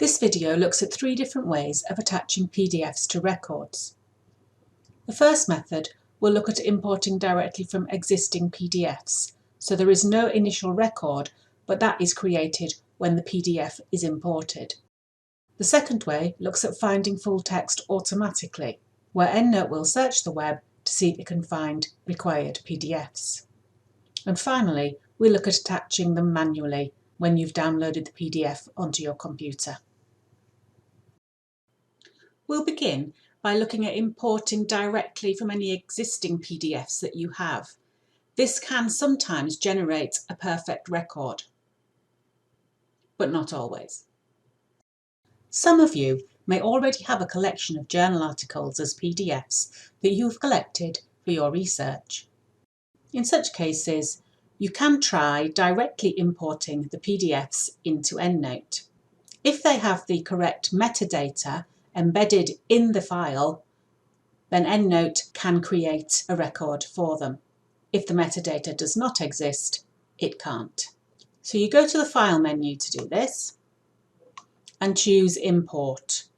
This video looks at 3 different ways of attaching PDFs to records. The first method will look at importing directly from existing PDFs, so there is no initial record, but that is created when the PDF is imported. The second way looks at finding full text automatically, where EndNote will search the web to see if it can find required PDFs. And finally, we look at attaching them manually when you've downloaded the PDF onto your computer. We'll begin by looking at importing directly from any existing PDFs that you have. This can sometimes generate a perfect record, but not always. Some of you may already have a collection of journal articles as PDFs that you've collected for your research. In such cases, you can try directly importing the PDFs into EndNote. If they have the correct metadata embedded in the file, then EndNote can create a record for them. If the metadata does not exist, it can't. So you go to the File menu to do this and choose Import.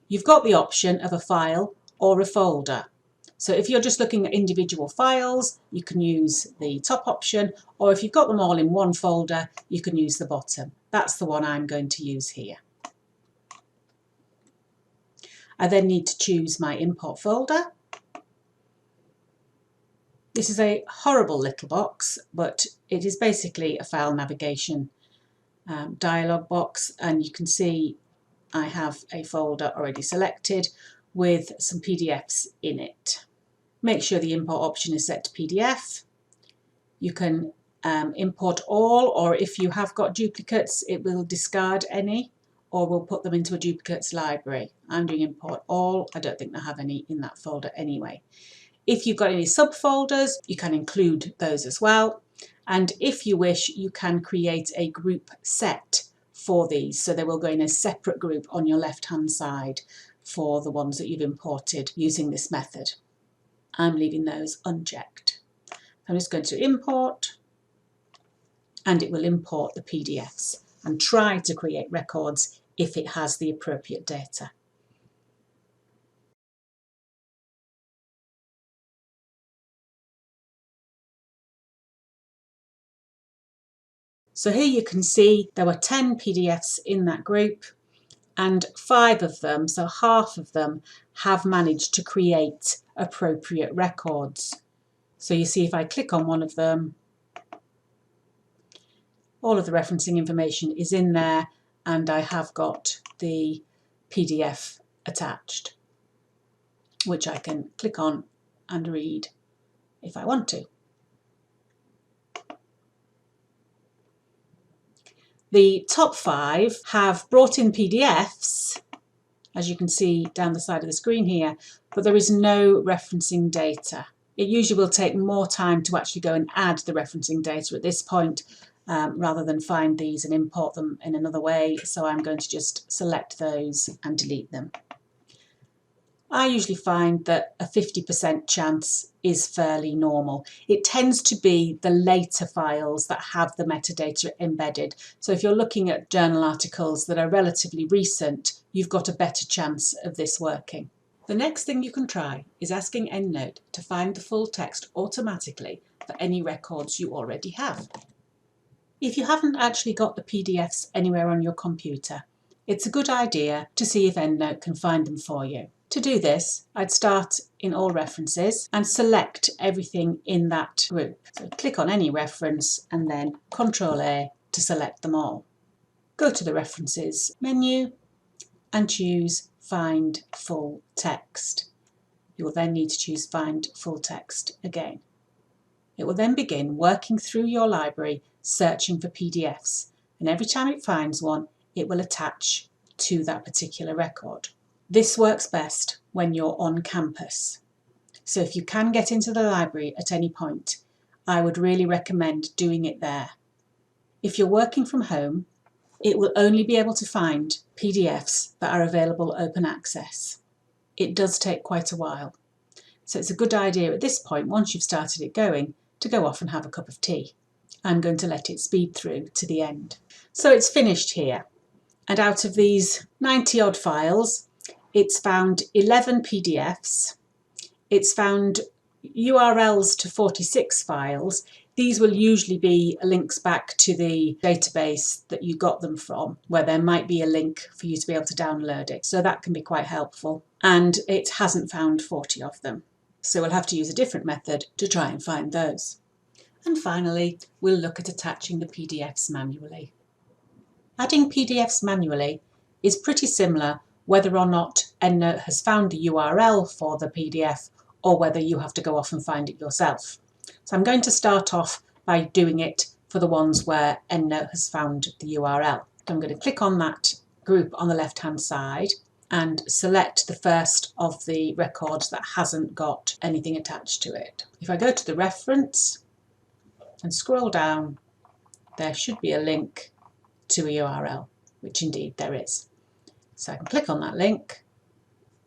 You've got the option of a file or a folder. So if you're just looking at individual files, you can use the top option, or if you've got them all in one folder, you can use the bottom. That's the one I'm going to use here. I then need to choose my import folder. This is a horrible little box, but it is basically a file navigation dialog box, and you can see I have a folder already selected with some PDFs in it. Make sure the import option is set to PDF. You can import all, or if you have got duplicates, it will discard any, or we'll put them into a duplicates library. I'm doing import all. I don't think I have any in that folder anyway. If you've got any subfolders, you can include those as well. And if you wish, you can create a group set for these. So they will go in a separate group on your left-hand side for the ones that you've imported using this method. I'm leaving those unchecked. I'm just going to import, and it will import the PDFs and try to create records if it has the appropriate data. So here you can see there were 10 PDFs in that group, and 5 of them, so half of them, have managed to create appropriate records. So you see if I click on one of them, all of the referencing information is in there, and I have got the PDF attached, which I can click on and read if I want to. The top 5 have brought in PDFs, as you can see down the side of the screen here, but there is no referencing data. It usually will take more time to actually go and add the referencing data at this point, rather than find these and import them in another way. So I'm going to just select those and delete them. I usually find that a 50% chance is fairly normal. It tends to be the later files that have the metadata embedded. So if you're looking at journal articles that are relatively recent, you've got a better chance of this working. The next thing you can try is asking EndNote to find the full text automatically for any records you already have. If you haven't actually got the PDFs anywhere on your computer, it's a good idea to see if EndNote can find them for you. To do this, I'd start in All References and select everything in that group. So click on any reference and then Ctrl-A to select them all. Go to the References menu and choose Find Full Text. You will then need to choose Find Full Text again. It will then begin working through your library searching for PDFs, and every time it finds one, it will attach to that particular record. This works best when you're on campus. So if you can get into the library at any point, I would really recommend doing it there. If you're working from home, it will only be able to find PDFs that are available open access. It does take quite a while. So it's a good idea at this point, once you've started it going, to go off and have a cup of tea. I'm going to let it speed through to the end. So it's finished here. And out of these 90 odd files, it's found 11 PDFs. It's found URLs to 46 files. These will usually be links back to the database that you got them from, where there might be a link for you to be able to download it. So that can be quite helpful. And it hasn't found 40 of them. So we'll have to use a different method to try and find those. And finally, we'll look at attaching the PDFs manually. Adding PDFs manually is pretty similar whether or not EndNote has found the URL for the PDF or whether you have to go off and find it yourself. So I'm going to start off by doing it for the ones where EndNote has found the URL. I'm going to click on that group on the left hand side and select the first of the records that hasn't got anything attached to it. If I go to the reference and scroll down, there should be a link to a URL, which indeed there is. So I can click on that link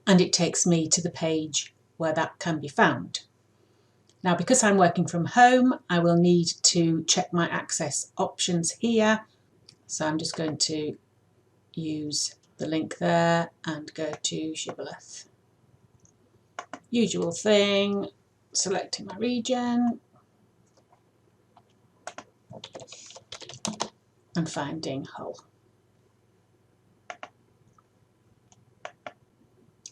and it takes me to the page where that can be found. Now, because I'm working from home, I will need to check my access options here. So I'm just going to use the link there and go to Shibboleth. Usual thing, selecting my region and finding Hull.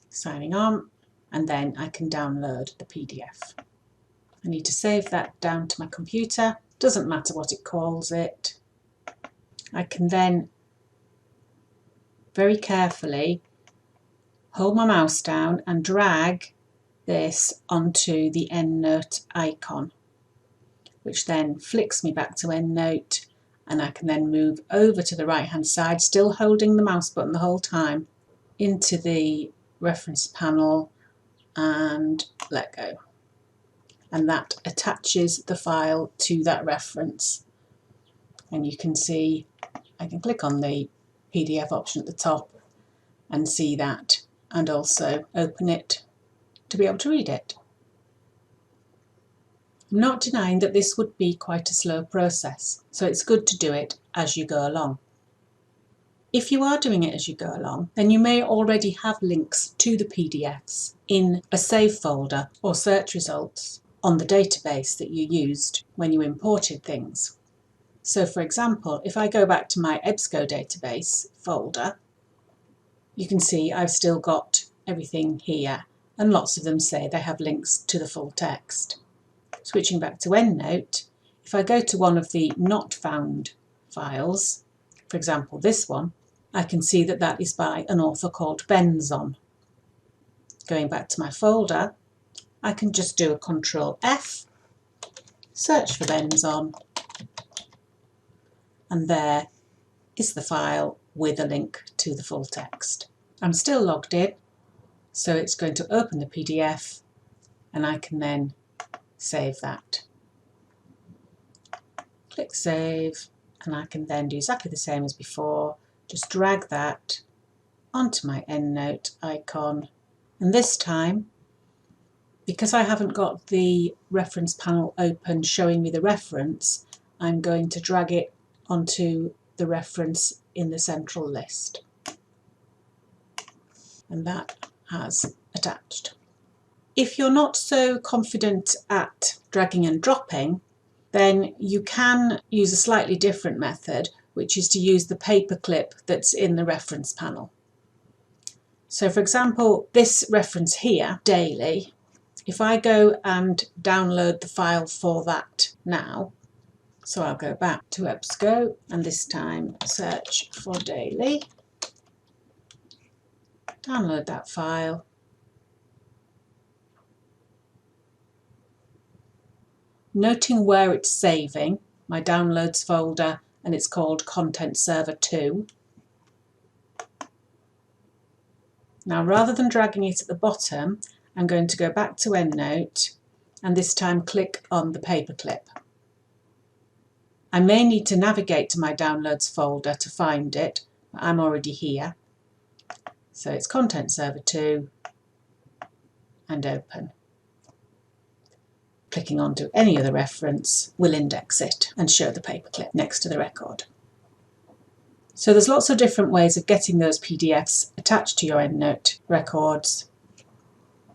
Signing on, and then I can download the PDF. I need to save that down to my computer. Doesn't matter what it calls it. I can then very carefully hold my mouse down and drag this onto the EndNote icon, which then flicks me back to EndNote, and I can then move over to the right hand side, still holding the mouse button the whole time, into the reference panel and let go. And that attaches the file to that reference. And you can see, I can click on the PDF option at the top and see that, and also open it to be able to read it. I'm not denying that this would be quite a slow process, so it's good to do it as you go along. If you are doing it as you go along, then you may already have links to the PDFs in a save folder or search results on the database that you used when you imported things. So for example, if I go back to my EBSCO database folder, you can see I've still got everything here, and lots of them say they have links to the full text. Switching back to EndNote, if I go to one of the not found files, for example this one, I can see that that is by an author called Benzon. Going back to my folder, I can just do a Control F, search for Benzon, and there is the file with a link to the full text. I'm still logged in, so it's going to open the PDF and I can then save that. Click Save, and I can then do exactly the same as before, just drag that onto my EndNote icon, and this time, because I haven't got the reference panel open showing me the reference, I'm going to drag it onto the reference in the central list. And that has attached. If you're not so confident at dragging and dropping, then you can use a slightly different method, which is to use the paperclip that's in the reference panel. So for example, this reference here, daily, if I go and download the file for that now, so I'll go back to EBSCO and this time search for daily, download that file, noting where it's saving, my downloads folder, and it's called Content Server 2. Now rather than dragging it at the bottom, I'm going to go back to EndNote and this time click on the paperclip. I may need to navigate to my downloads folder to find it, but I'm already here. So it's Content Server 2 and open. Clicking onto any other reference will index it and show the paperclip next to the record. So there's lots of different ways of getting those PDFs attached to your EndNote records.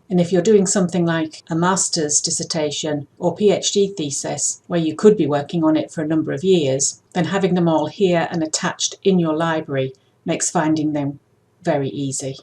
And if you're doing something like a master's dissertation or PhD thesis, where you could be working on it for a number of years, then having them all here and attached in your library makes finding them very easy.